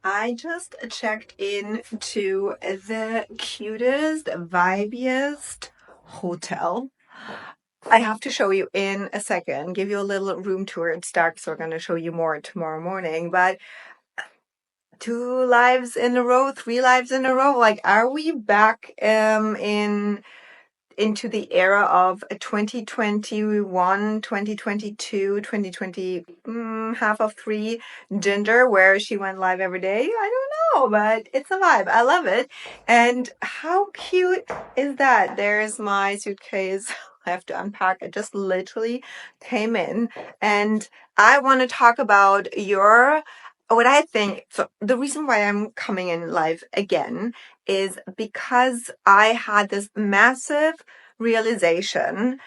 I just checked in to the cutest, vibiest hotel. I have to show you in a second, give you a little room tour. It's dark, so we're going to show you more tomorrow morning. But 2 lives in a row, 3 lives in a row. Like, are we back into the era of 2021, 2022, 2020, half of three Ginger, where she went live every day? I don't know, but it's a vibe. I love it. And how cute is that? There's my suitcase. I have to unpack. I just literally came in, and I want to talk about what I think. So the reason why I'm coming in live again is because I had this massive realization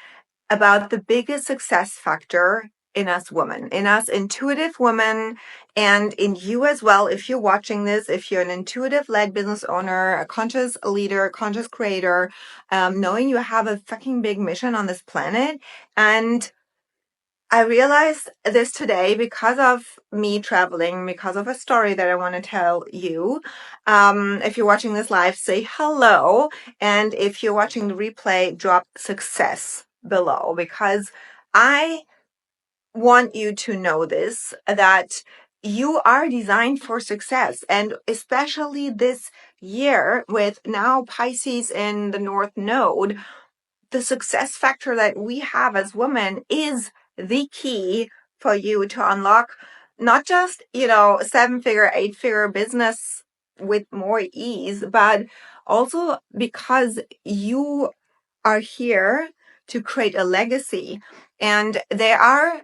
about the biggest success factor in us women, in us intuitive women, and in you as well. If you're watching this, if you're an intuitive led business owner, a conscious leader, conscious creator, knowing you have a fucking big mission on this planet. And I realized this today because of me traveling, because of a story that I want to tell you. If you're watching this live, say hello. And if you're watching the replay, drop success below, because I want you to know this, that you are designed for success. And especially this year with now Pisces in the North Node, the success factor that we have as women is the key for you to unlock not just, 7-figure, 8-figure business with more ease, but also because you are here to create a legacy. And there are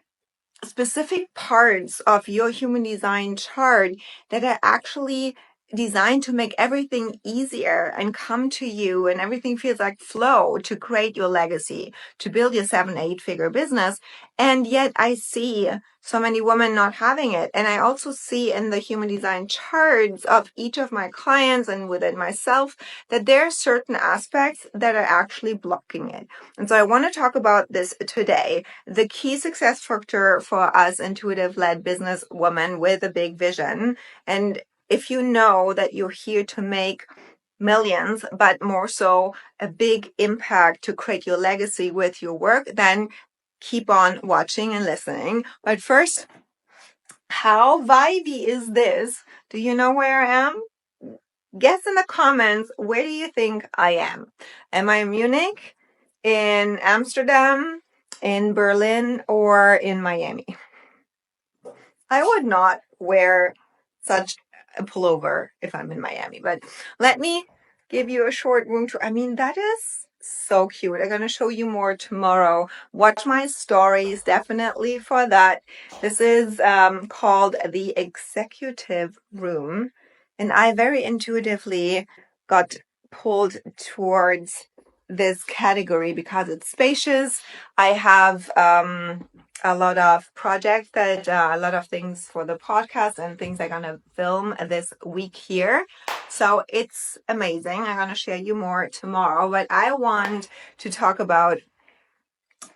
specific parts of your human design chart that are actually designed to make everything easier and come to you, and everything feels like flow to create your legacy, to build your 7-8 figure business. And yet I see so many women not having it. And I also see in the human design charts of each of my clients and within myself that there are certain aspects that are actually blocking it. And so I want to talk about this today. The key success factor for us intuitive led business women with a big vision. And if you know that you're here to make millions, but more so a big impact to create your legacy with your work, then keep on watching and listening. But first, how vibey is this? Do you know where I am? Guess in the comments, where do you think I am? Am I in Munich, in Amsterdam, in Berlin, or in Miami? I would not wear such a pullover if I'm in Miami, but let me give you a short room tour. I mean, that is so cute. I'm going to show you more tomorrow. Watch my stories definitely for that. This is called the executive room, and I very intuitively got pulled towards this category because it's spacious. I have a lot of projects a lot of things for the podcast and things I'm gonna film this week here. So it's amazing. I'm gonna share you more tomorrow, but I want to talk about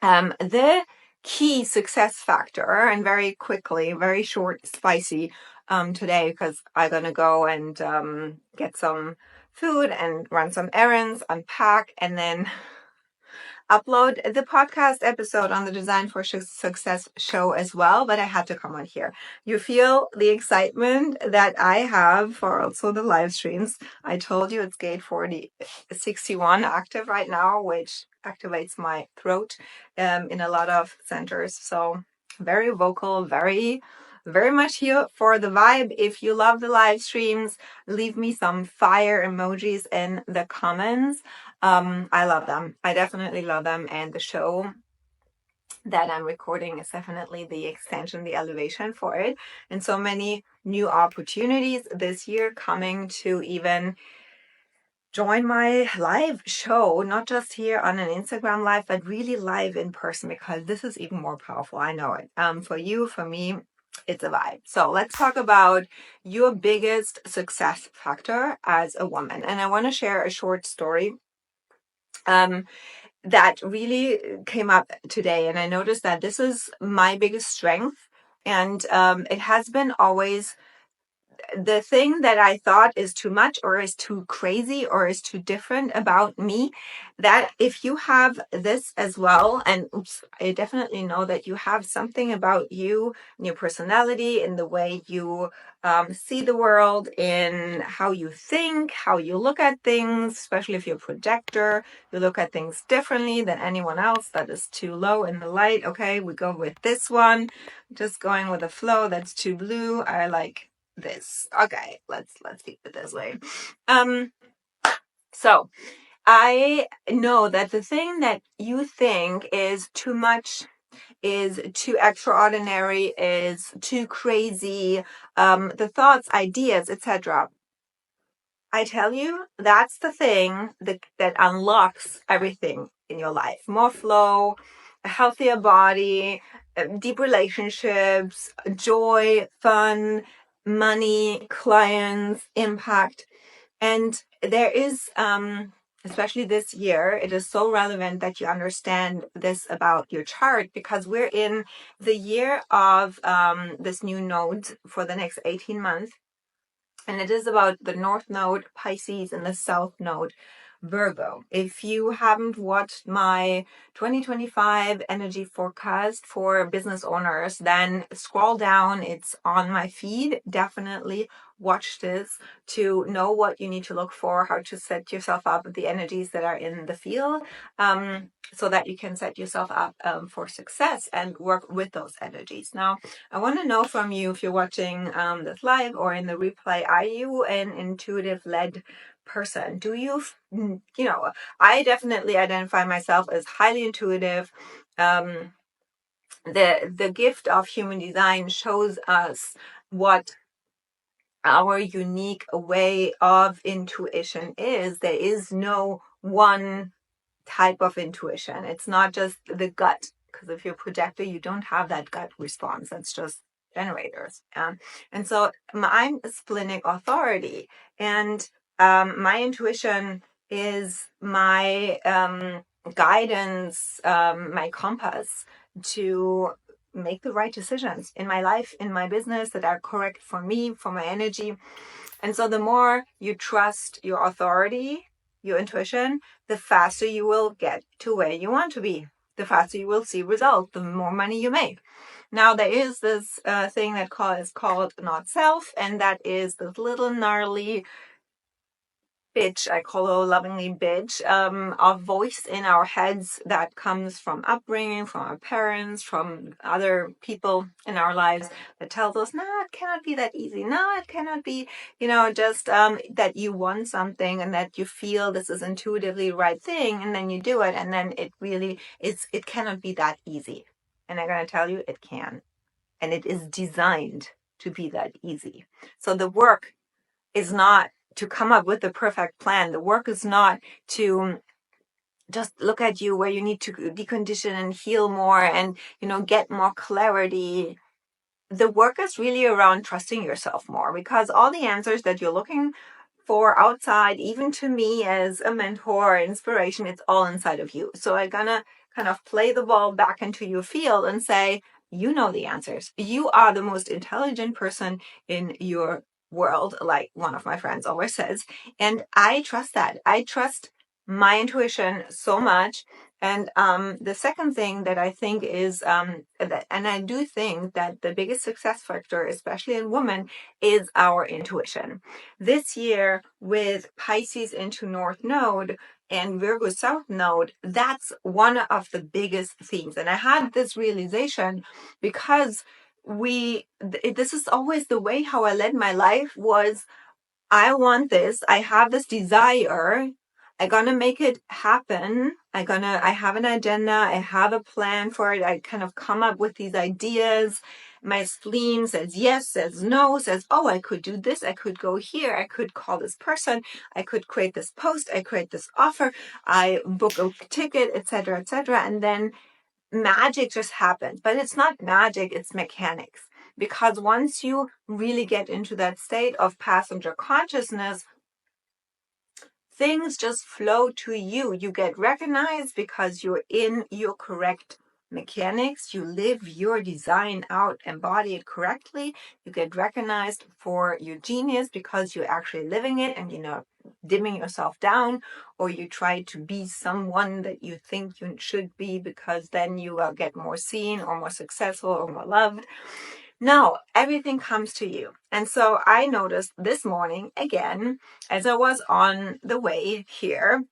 the key success factor, and very quickly, very short, spicy today, because I'm gonna go and get some food and run some errands, unpack, and then upload the podcast episode on the Design for Success show as well, but I had to come on here. You feel the excitement that I have for also the live streams. I told you it's gate 61 active right now, which activates my throat in a lot of centers. So very vocal, very much here for the vibe. If you love the live streams, leave me some fire emojis in the comments. I love them. I definitely love them. And the show that I'm recording is definitely the extension, the elevation for it. And so many new opportunities this year coming to even join my live show, not just here on an Instagram live, but really live in person, because this is even more powerful. I know it. For you, for me, it's a vibe. So let's talk about your biggest success factor as a woman. And I want to share a short story that really came up today. And I noticed that this is my biggest strength. And it has been always the thing that I thought is too much or is too crazy or is too different about me, that if you have this as well, and oops, I definitely know that you have something about you, in your personality, in the way you see the world, in how you think, how you look at things, especially if you're a projector, you look at things differently than anyone else. That is too low in the light. Okay, we go with this one. Just going with the flow. That's too blue. I like this. Okay, let's keep it this way. So I know that the thing that you think is too much, is too extraordinary, is too crazy, the thoughts, ideas, etc. I tell you, that's the thing that unlocks everything in your life. More flow, a healthier body, deep relationships, joy, fun, money, clients, impact. And there is, especially this year, it is so relevant that you understand this about your chart, because we're in the year of this new node for the next 18 months. And it is about the North Node, Pisces, and the South Node, Virgo. If you haven't watched my 2025 energy forecast for business owners, then scroll down. It's on my feed. Definitely watch this to know what you need to look for, how to set yourself up with the energies that are in the field, so that you can set yourself up for success and work with those energies. Now, I want to know from you, if you're watching this live or in the replay, are you an intuitive led person? Do you, I definitely identify myself as highly intuitive. The gift of human design shows us what our unique way of intuition is. There is no one type of intuition. It's not just the gut, because if you're a projector, you don't have that gut response. That's just generators. And so I'm a splenic authority, and my intuition is my guidance, my compass to make the right decisions in my life, in my business, that are correct for me, for my energy. And so the more you trust your authority, your intuition, the faster you will get to where you want to be. The faster you will see results, the more money you make. Now, there is this thing that is called not self, and that is this little gnarly bitch, I call her lovingly bitch, a voice in our heads that comes from upbringing, from our parents, from other people in our lives, that tells us, no, it cannot be that easy. No, it cannot be, just that you want something and that you feel this is intuitively the right thing, and then you do it, and then it really it cannot be that easy. And I'm going to tell you, it can. And it is designed to be that easy. So the work is not to come up with the perfect plan. The work is not to just look at you where you need to decondition and heal more and, get more clarity. The work is really around trusting yourself more, because all the answers that you're looking for outside, even to me as a mentor, inspiration, it's all inside of you. So I'm gonna kind of play the ball back into your field and say, you know the answers. You are the most intelligent person in your world, like one of my friends always says. And I trust that. I trust my intuition so much. And the second thing that I think is, and I do think that the biggest success factor, especially in women, is our intuition. This year, with Pisces into North Node and Virgo South Node, that's one of the biggest themes. And I had this realization because this is always the way how I led my life was, I want this, I have this desire, I'm gonna make it happen. I have an agenda, I have a plan for it. I kind of come up with these ideas. My spleen says yes, says no, says, oh, I could do this, I could go here, I could call this person, I could create this post, I create this offer, I book a ticket, etc., etc. And then magic just happens. But it's not magic, it's mechanics. Because once you really get into that state of passenger consciousness, things just flow to you. You get recognized because you're in your correct mechanics. You live your design out, embody it correctly. You get recognized for your genius because you're actually living it and you're not dimming yourself down, or you try to be someone that you think you should be because then you will get more seen or more successful or more loved. No, everything comes to you. And so I noticed this morning again, as I was on the way here,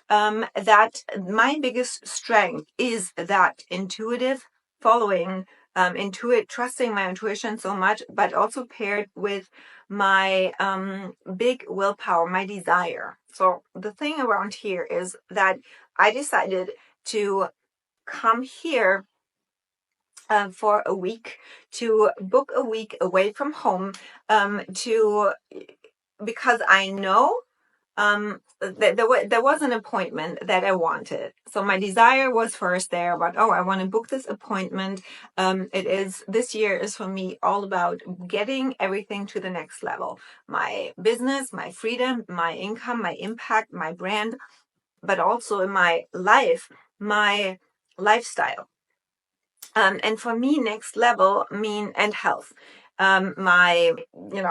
that my biggest strength is that intuitive following, trusting my intuition so much, but also paired with my big willpower, my desire. So the thing around here is that I decided to come here for a week, to book a week away from home, to because I know there was an appointment that I wanted. So my desire was first there, but I want to book this appointment. This year is for me all about getting everything to the next level. My business, my freedom, my income, my impact, my brand, but also in my life, my lifestyle. And for me, next level and health. My,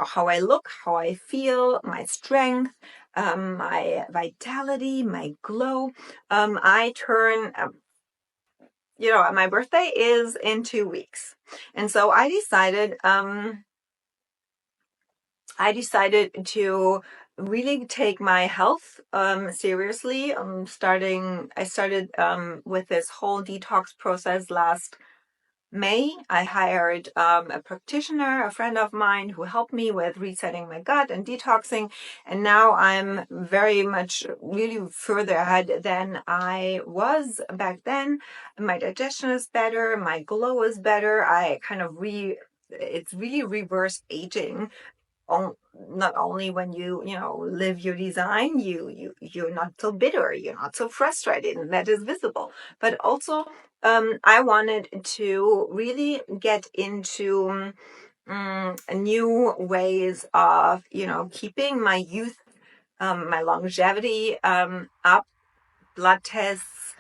how I look, how I feel, my strength, my vitality, my glow. I turn, my birthday is in 2 weeks. And so I decided to really take my health seriously. I started with this whole detox process last May. I hired a practitioner, a friend of mine, who helped me with resetting my gut and detoxing. And now I'm very much really further ahead than I was back then. My digestion is better. My glow is better. It's really reverse aging. Not only when you live your design, you're not so bitter, you're not so frustrated, and that is visible. But also, I wanted to really get into new ways of keeping my youth, my longevity up. Blood tests,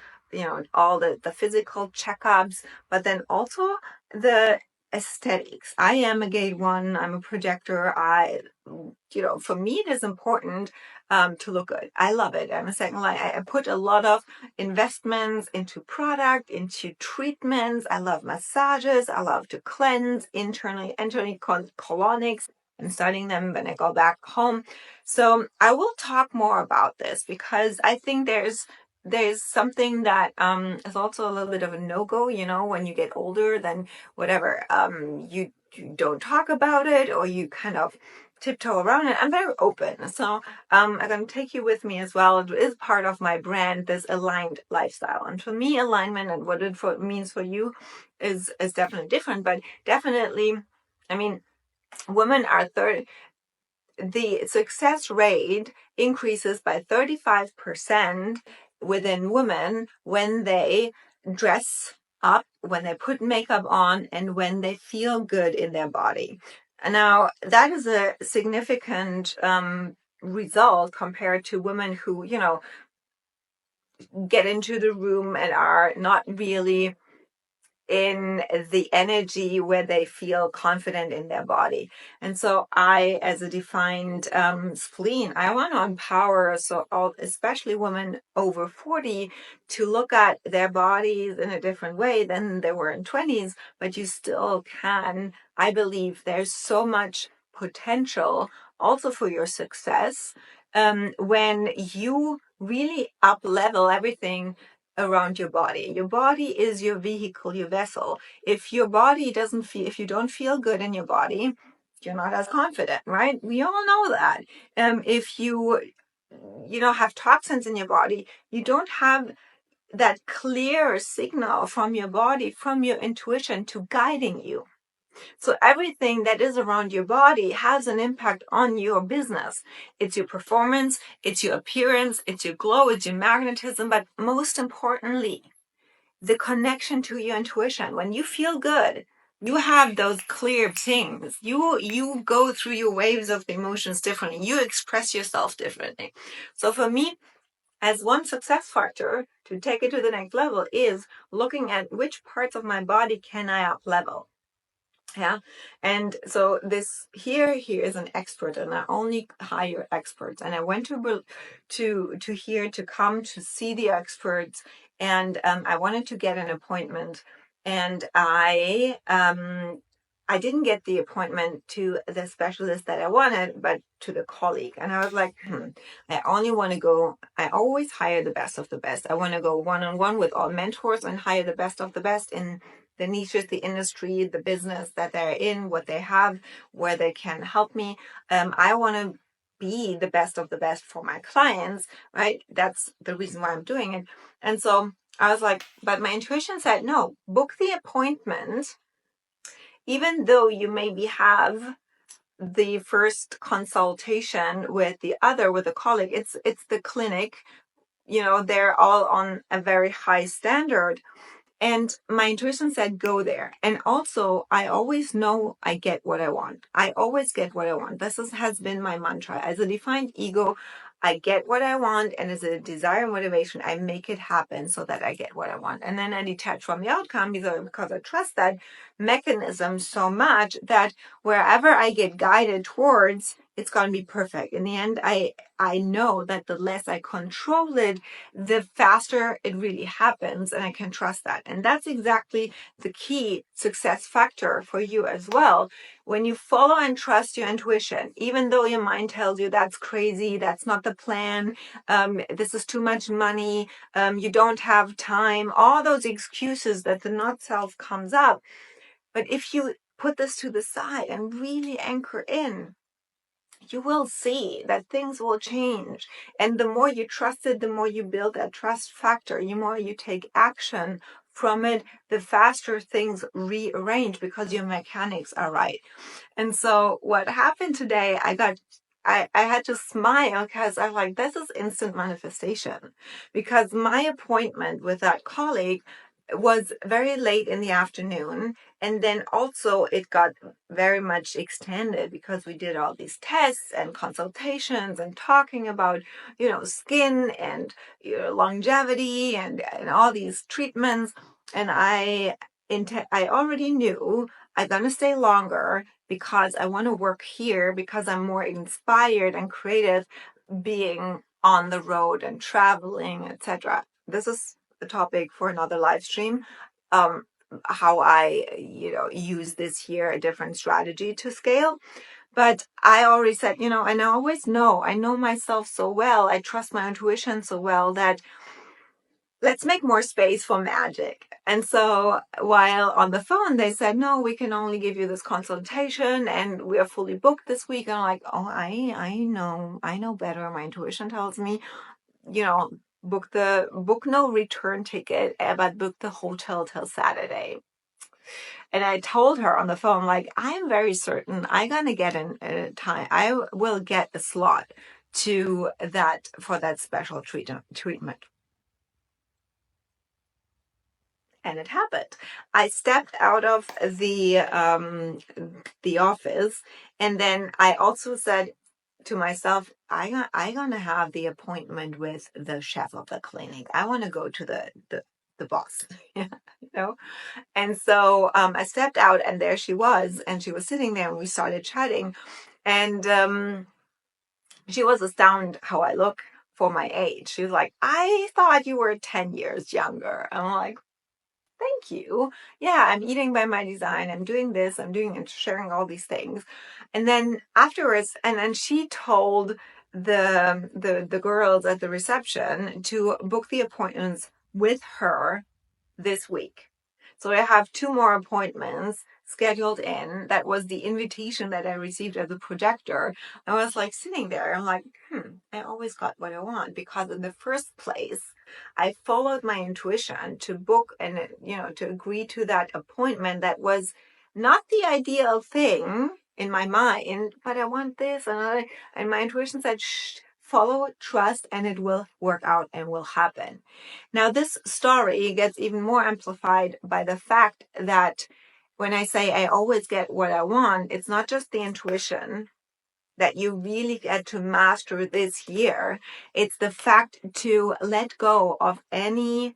all the physical checkups, but then also the aesthetics. I am a gate one, I'm a projector. For me, it is important to look good. I love it. I'm a second line. I put a lot of investments into product, into treatments. I love massages. I love to cleanse internally colonics. I'm starting them when I go back home. So I will talk more about this because I think there's something that is also a little bit of a no-go, when you get older, then whatever, you don't talk about it, or you kind of tiptoe around it. I'm very open. So I'm going to take you with me as well. It is part of my brand, this aligned lifestyle. And for me, alignment and what it means for you is definitely different, but definitely, I mean, women are the success rate increases by 35% within women when they dress up, when they put makeup on, and when they feel good in their body. And now that is a significant result compared to women who, get into the room and are not really in the energy where they feel confident in their body. And so I, as a defined spleen, I want to empower especially women over 40 to look at their bodies in a different way than they were in 20s, but you still can. I believe there's so much potential also for your success when you really up level everything around your body. Your body is your vehicle, your vessel. If your body if you don't feel good in your body, you're not as confident, right? We all know that. If you have toxins in your body, you don't have that clear signal from your body, from your intuition to guiding you. So everything that is around your body has an impact on your business. It's your performance, it's your appearance, it's your glow, it's your magnetism, but most importantly, the connection to your intuition. When you feel good, you have those clear pings. You go through your waves of emotions differently. You express yourself differently. So for me, as one success factor to take it to the next level is looking at which parts of my body can I up level. Yeah. And so here is an expert, and I only hire experts. And I went to here to come to see the experts, and I wanted to get an appointment, and I didn't get the appointment to the specialist that I wanted, but to the colleague. And I was like, I only want to go, I always hire the best of the best. I want to go one-on-one with all mentors and hire the best of the best in the niches, the industry, the business that they're in, what they have, where they can help me. I want to be the best of the best for my clients, right? That's the reason why I'm doing it. And so I was like, but my intuition said, no, book the appointment, even though you maybe have the first consultation with a colleague. It's the clinic, they're all on a very high standard. And my intuition said, go there. And also, I always know I get what I want. I always get what I want. Has been my mantra. As a defined ego, I get what I want. And as a desire and motivation, I make it happen so that I get what I want. And then I detach from the outcome because I trust that mechanism so much that wherever I get guided towards, it's going to be perfect. In the end, I know that the less I control it, the faster it really happens, and I can trust that. And that's exactly the key success factor for you as well. When you follow and trust your intuition, even though your mind tells you that's crazy, that's not the plan, this is too much money, you don't have time, all those excuses that the not self comes up. But if you put this to the side and really anchor in, you will see that things will change. And the more you trust it, the more you build that trust factor, the more you take action from it, the faster things rearrange because your mechanics are right. And so what happened today, I had to smile because I'm like, this is instant manifestation, because my appointment with that colleague was very late in the afternoon. And then also it got very much extended because we did all these tests and consultations and talking about, skin and longevity and all these treatments. And I already knew I'm going to stay longer because I want to work here, because I'm more inspired and creative being on the road and traveling, etc. This is the topic for another live stream. How I, use this here, a different strategy to scale. But I already said, and I always know, I know myself so well, I trust my intuition so well that let's make more space for magic. And so while on the phone, they said, no, we can only give you this consultation and we are fully booked this week. And I'm like, oh, I know better. My intuition tells me, book no return ticket, but book the hotel till Saturday. And I told her on the phone, like, I am very certain I'm going to get a time. I will get a slot for that special treatment. And it happened. I stepped out of the office, and then I also said to myself, I gonna have the appointment with the chef of the clinic. I want to go to the boss, And so I stepped out, and there she was, and she was sitting there, and we started chatting, and she was astounded how I look for my age. She was like, I thought you were 10 years younger. I'm like, thank you. Yeah, I'm eating by my design. I'm doing this. I'm doing and sharing all these things. And then afterwards, and then she told the girls at the reception to book the appointments with her this week. So I have 2 more appointments scheduled in. That was the invitation that I received as a projector. I was like sitting there. I'm like, I always got what I want, because in the first place, I followed my intuition to book and, to agree to that appointment that was not the ideal thing in my mind, but I want this. And my intuition said, shh, follow, trust, and it will work out and will happen. Now, this story gets even more amplified by the fact that when I say I always get what I want, it's not just the intuition that you really get to master this year, it's the fact to let go of any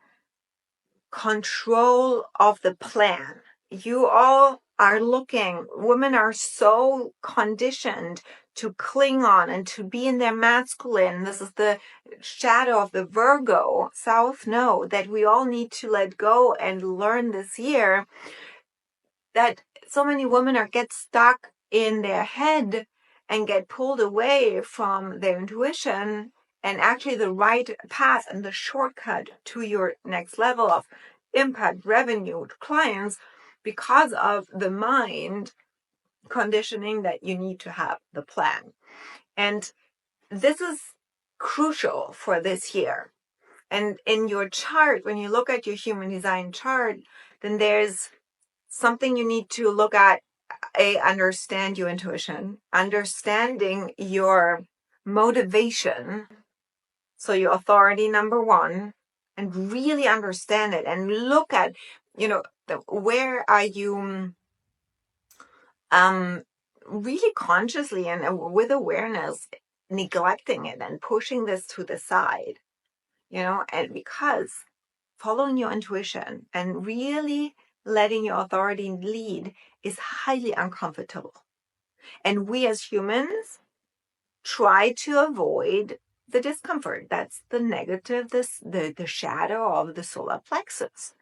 control of the plan. You all are looking, women are so conditioned to cling on and to be in their masculine. This is the shadow of the Virgo South Node that we all need to let go and learn this year, that so many women get stuck in their head and get pulled away from their intuition and actually the right path and the shortcut to your next level of impact, revenue, clients, because of the mind conditioning that you need to have the plan. And this is crucial for this year. And in your chart, when you look at your human design chart, then there's something you need to look at. Understand your intuition, understanding your motivation, so your authority, number one, and really understand it and look at, where are you really consciously and with awareness neglecting it and pushing this to the side, and because following your intuition and really letting your authority lead is highly uncomfortable. And we as humans try to avoid the discomfort. That's the negative, the shadow of the solar plexus.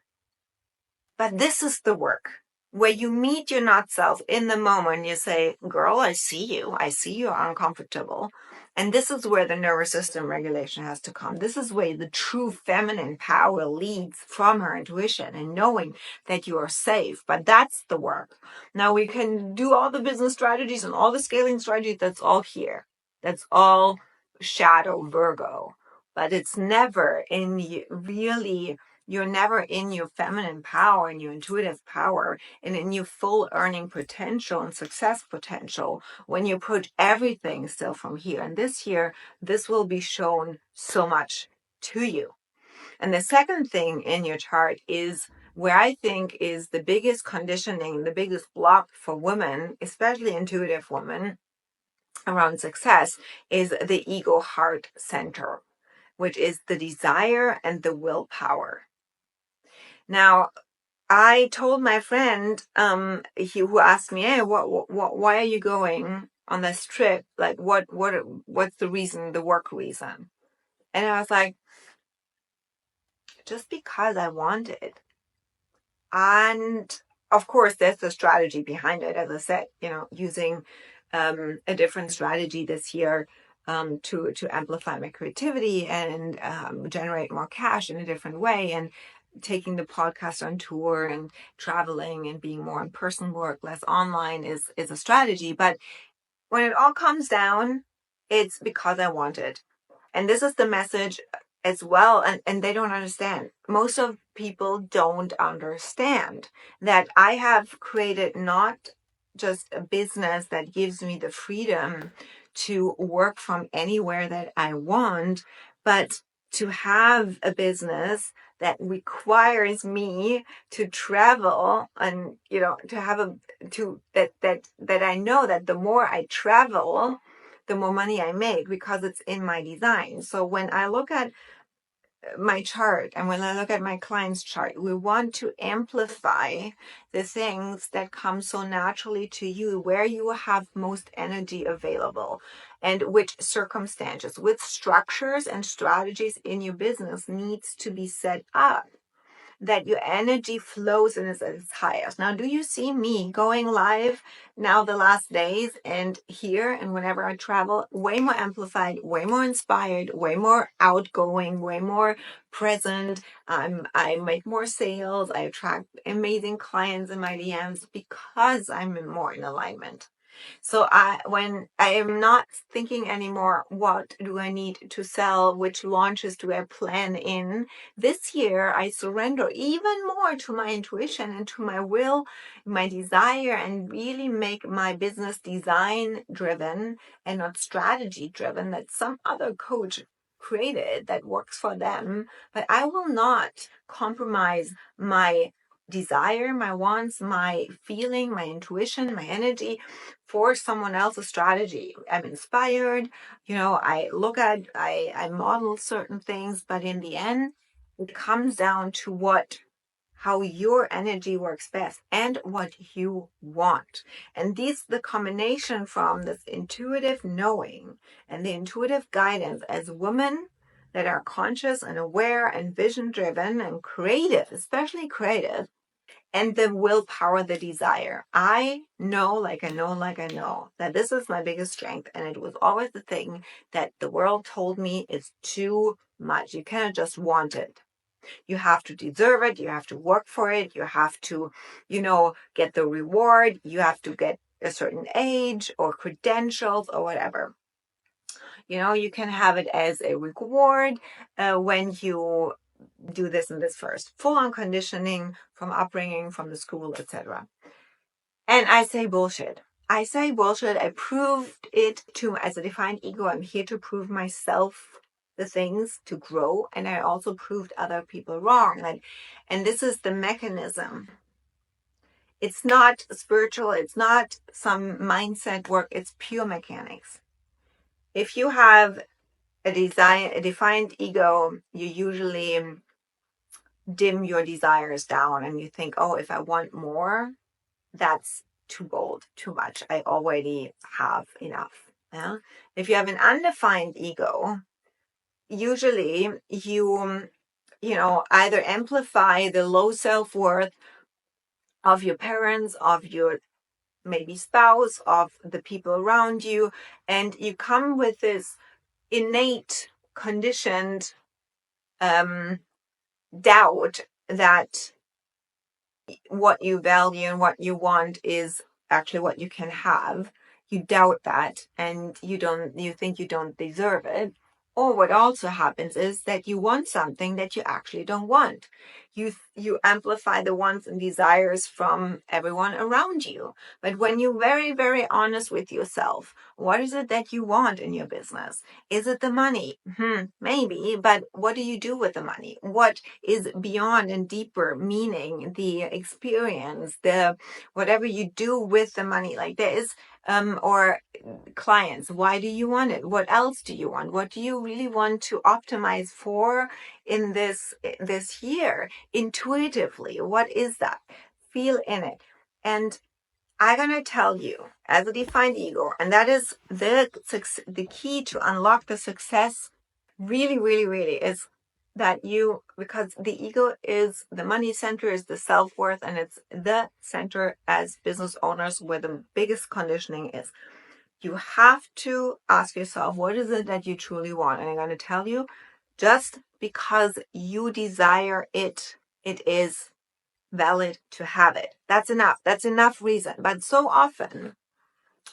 But this is the work where you meet your not self in the moment. You say, girl, I see you. I see you're uncomfortable. And this is where the nervous system regulation has to come. This is where the true feminine power leads from her intuition and knowing that you are safe. But that's the work. Now we can do all the business strategies and all the scaling strategies. That's all here. That's all shadow Virgo. But it's never in you, really. You're never in your feminine power and your intuitive power and in your full earning potential and success potential when you put everything still from here. And this year, this will be shown so much to you. And the second thing in your chart is where I think is the biggest conditioning, the biggest block for women, especially intuitive women, around success is the ego heart center, which is the desire and the willpower. Now, I told my friend, who asked me, "Hey, why are you going on this trip? Like, what's the reason, the work reason?" And I was like, just because I wanted. And of course, there's a strategy behind it. As I said, using a different strategy this year to amplify my creativity and generate more cash in a different way, and taking the podcast on tour and traveling and being more in person work, less online is a strategy. But when it all comes down, it's because I wanted. And this is the message as well. And they don't understand. Most of people don't understand that I have created not just a business that gives me the freedom to work from anywhere that I want, but to have a business that requires me to travel and, to have that I know that the more I travel, the more money I make because it's in my design. So when I look at my chart and when I look at my client's chart, we want to amplify the things that come so naturally to you, where you have most energy available and which circumstances, with structures and strategies in your business needs to be set up that your energy flows and is at its highest. Now, do you see me going live now the last days and here and whenever I travel, way more amplified, way more inspired, way more outgoing, way more present. I make more sales. I attract amazing clients in my DMs because I'm more in alignment. So when I am not thinking anymore, what do I need to sell? Which launches do I plan in? This year, I surrender even more to my intuition and to my will, my desire, and really make my business design driven and not strategy driven that some other coach created that works for them. But I will not compromise my desire, my wants, my feeling, my intuition, my energy for someone else's strategy. I'm inspired, I model certain things, but in the end, it comes down to how your energy works best and what you want. And the combination from this intuitive knowing and the intuitive guidance as women that are conscious and aware and vision driven and creative, especially creative, and the willpower, the desire. I know, like I know, that this is my biggest strength. And it was always the thing that the world told me is too much. You cannot just want it. You have to deserve it. You have to work for it. You have to, get the reward. You have to get a certain age or credentials or whatever. You can have it as a reward when you do this and this first. Full on conditioning from upbringing, from the school, etc. And I say bullshit. I proved it as a defined ego. I'm here to prove myself the things to grow. And I also proved other people wrong. And this is the mechanism. It's not spiritual. It's not some mindset work. It's pure mechanics. If you have a defined ego, you usually dim your desires down and you think, oh, if I want more, that's too bold, too much. I already have enough. Yeah. If you have an undefined ego, usually you either amplify the low self-worth of your parents, of your maybe spouse, of the people around you, and you come with this innate, conditioned doubt that what you value and what you want is actually what you can have. You doubt that and you think you don't deserve it. Or what also happens is that you want something that you actually don't want. You amplify the wants and desires from everyone around you. But when you're very, very honest with yourself, what is it that you want in your business? Is it the money? Maybe, but what do you do with the money? What is beyond and deeper meaning, the experience, the whatever you do with the money? Like there is or clients, why do you want it? What else do you want? What do you really want to optimize for in this year? Intuitively, what is that? Feel in it. And I'm going to tell you, as a defined ego, and that is the key to unlock the success, really, really, really, is that because the ego is the money center, is the self-worth, and it's the center as business owners where the biggest conditioning is. You have to ask yourself, what is it that you truly want? And I'm going to tell you, just because you desire it, it is valid to have it. That's enough. That's enough reason. But so often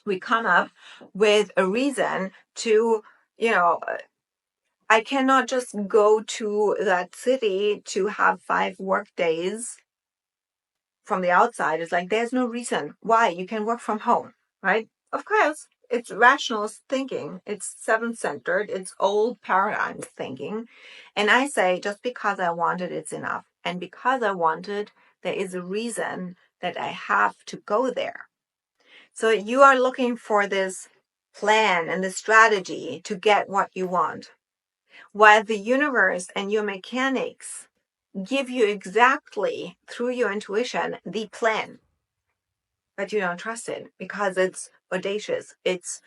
we come up with a reason to, I cannot just go to that city to have 5 work days from the outside. It's like, there's no reason why you can work from home, right? Of course, it's rational thinking. It's seven-centered. It's old paradigm thinking. And I say, just because I want it, it's enough. And because I want it, there is a reason that I have to go there. So you are looking for this plan and the strategy to get what you want, while the universe and your mechanics give you exactly through your intuition the plan, but you don't trust it because it's audacious. It's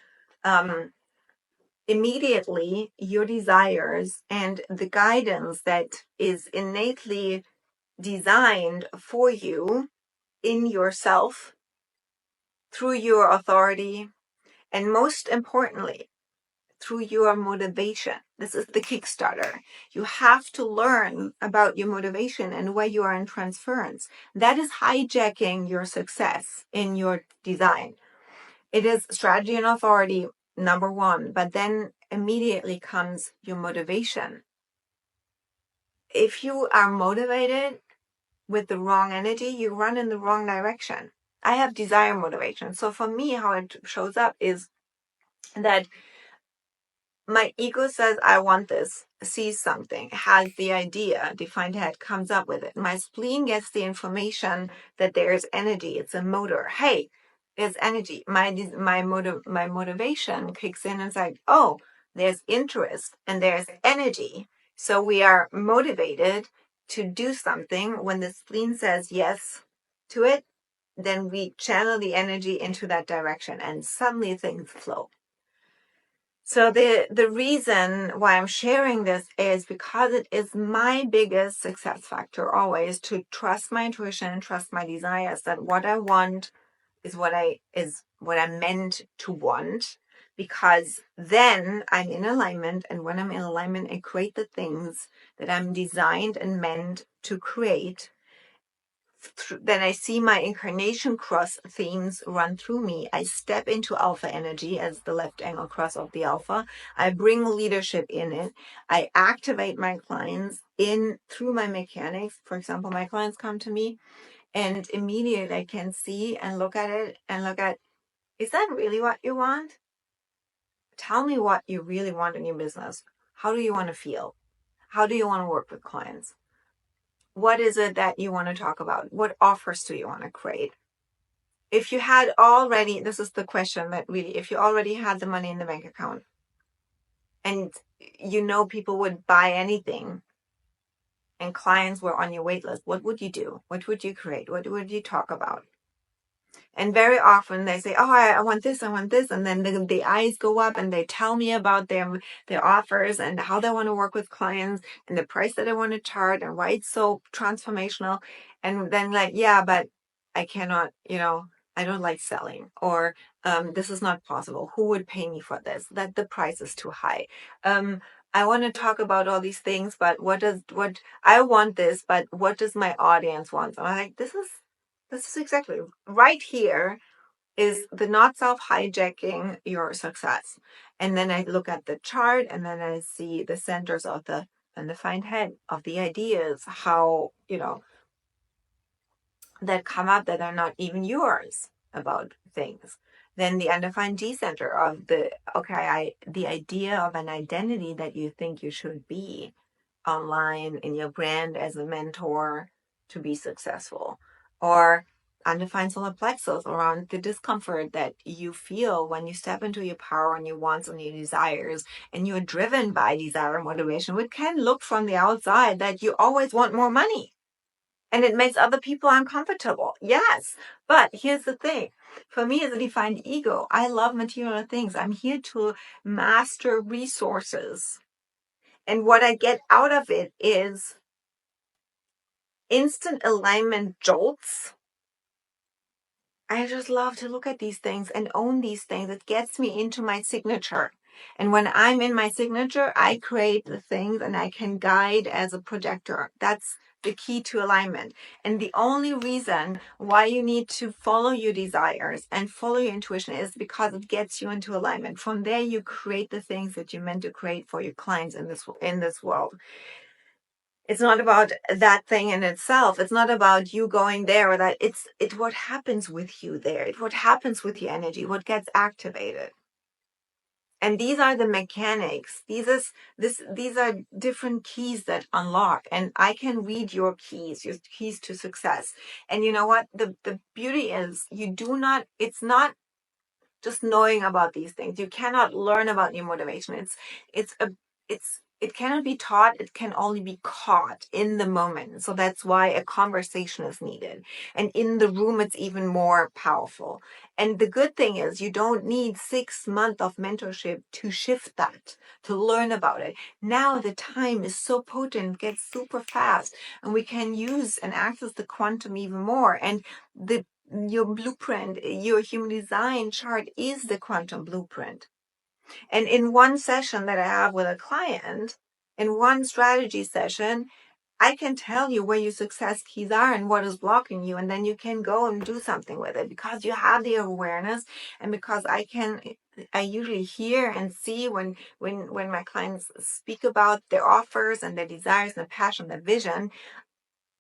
immediately your desires and the guidance that is innately designed for you in yourself through your authority, and most importantly, through your motivation. This is the Kickstarter. You have to learn about your motivation and where you are in transference. That is hijacking your success in your design. It is strategy and authority, number one, but then immediately comes your motivation. If you are motivated with the wrong energy, you run in the wrong direction. I have desire motivation. So for me, how it shows up is that My ego says, I want this, sees something, has the idea, defined head, comes up with it. My spleen gets the information that there's energy, it's a motor. Hey, there's energy. My motivation kicks in and it's like, oh, there's interest and there's energy. So we are motivated to do something. When the spleen says yes to it, then we channel the energy into that direction and suddenly things flow. So the reason why I'm sharing this is because it is my biggest success factor always, to trust my intuition, trust my desires, that what I want is what I'm meant to want, because then I'm in alignment, and when I'm in alignment, I create the things that I'm designed and meant to create. Then I see my incarnation cross themes run through me. I step into alpha energy as the left angle cross of the alpha. I bring leadership in it. I activate my clients in through my mechanics. For example, my clients come to me and immediately I can see and look at it and look at, is that really what you want? Tell me what you really want in your business. How do you want to feel? How do you want to work with clients? What is it that you want to talk about? What offers do you want to create? If you had already, this is the question that really, if you already had the money in the bank account and people would buy anything and clients were on your wait list, what would you do? What would you create? What would you talk about? And very often they say, oh, I want this, I want this. And then the eyes go up and they tell me about their offers and how they want to work with clients and the price that they want to charge and why it's so transformational. And then like, yeah, but I cannot, I don't like selling, or this is not possible. Who would pay me for this? That the price is too high. I want to talk about all these things, but what I want this, but what does my audience want? And I'm like, this is exactly right here is the not self hijacking your success. And then I look at the chart and then I see the centers of the undefined head of the ideas, how, that come up that are not even yours about things. Then the undefined G center of the idea of an identity that you think you should be online in your brand as a mentor to be successful, or undefined solar plexus around the discomfort that you feel when you step into your power and your wants and your desires, and you're driven by desire and motivation, which can look from the outside that you always want more money and it makes other people uncomfortable. Yes, but here's the thing. For me as a defined ego, I love material things. I'm here to master resources. And what I get out of it is instant alignment jolts. I just love to look at these things and own these things. It gets me into my signature. And when I'm in my signature, I create the things and I can guide as a projector. That's the key to alignment. And the only reason why you need to follow your desires and follow your intuition is because it gets you into alignment. From there, you create the things that you're meant to create for your clients in this world. It's not about that thing in itself. It's not about you going there or that. It's what happens with you there. It's what happens with your energy, what gets activated. And these are the mechanics. These are different keys that unlock. And I can read your keys to success. And you know what? The beauty is it's not just knowing about these things. You cannot learn about your motivation. It cannot be taught. It can only be caught in the moment. So that's why a conversation is needed. And in the room, it's even more powerful. And the good thing is you don't need 6 months of mentorship to shift that, to learn about it. Now the time is so potent, gets super fast, and we can use and access the quantum even more. And your blueprint, your human design chart is the quantum blueprint. And in one session that I have with a client, in one strategy session, I can tell you where your success keys are and what is blocking you. And then you can go and do something with it because you have the awareness. And because I usually hear and see when my clients speak about their offers and their desires and their passion, their vision,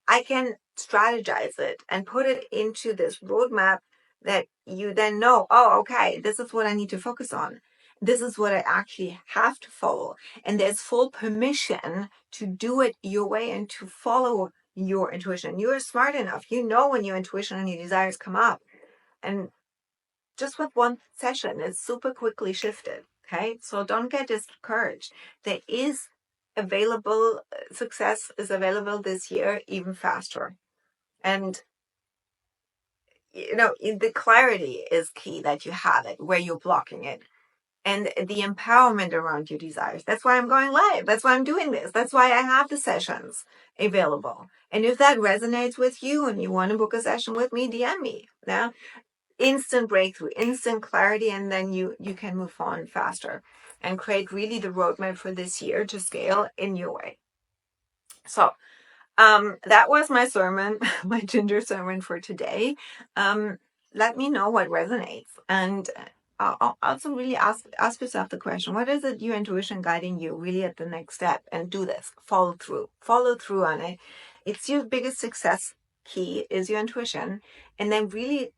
I can strategize it and put it into this roadmap that you then know, oh, okay, this is what I need to focus on. this is what I actually have to follow. And there's full permission to do it your way and to follow your intuition. You're smart enough. You know when your intuition and your desires come up. And just with one session, it's super quickly shifted. Okay. So don't get discouraged. There is available, success is available this year even faster. And the clarity is key, that you have it where you're blocking it, and the empowerment around your desires. That's why I'm going live. That's why I'm doing this. That's why I have the sessions available. And if that resonates with you and you want to book a session with me, DM me. Now, instant breakthrough, instant clarity, and then you can move on faster and create really the roadmap for this year to scale in your way. So that was my sermon, my ginger sermon for today. Let me know what resonates, and I'll also really ask yourself the question: what is it your intuition guiding you really at the next step? And do this. Follow through on it. It's your biggest success key is your intuition, and then really,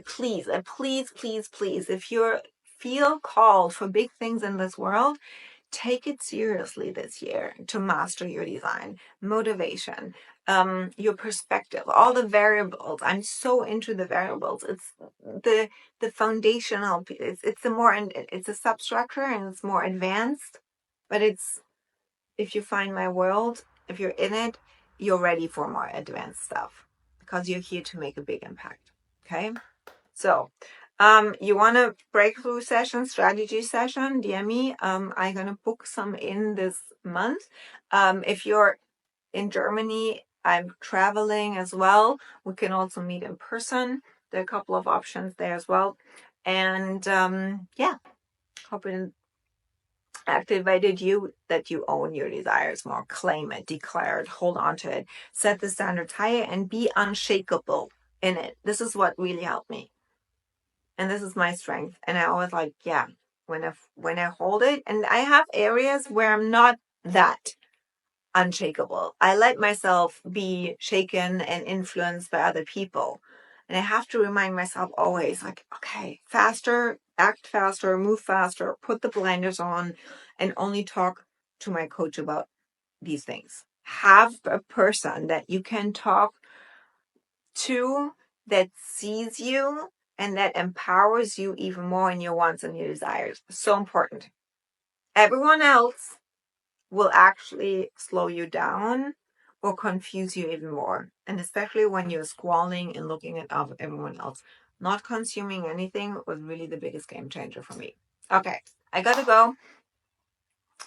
please, if you feel called for big things in this world, take it seriously this year to master your design, motivation, your perspective, all the variables. I'm so into the variables. It's the foundational. It's a substructure and it's more advanced. But if you find my world, if you're in it, you're ready for more advanced stuff because you're here to make a big impact. Okay, so. You want a breakthrough session, strategy session, DM me. I'm going to book some in this month. If you're in Germany, I'm traveling as well. We can also meet in person. There are a couple of options there as well. And hope it activated you, that you own your desires more. Claim it, declare it, hold on to it, set the standards higher, and be unshakable in it. This is what really helped me. And this is my strength. And I always when I hold it, and I have areas where I'm not that unshakable. I let myself be shaken and influenced by other people. And I have to remind myself always, okay, faster, act faster, move faster, put the blinders on, and only talk to my coach about these things. Have a person that you can talk to that sees you and that empowers you even more in your wants and your desires. So important. Everyone else will actually slow you down or confuse you even more. And especially when you're scrolling and looking at everyone else. Not consuming anything was really the biggest game changer for me. Okay, I gotta go.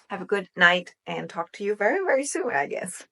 Have a good night and talk to you very, very soon, I guess.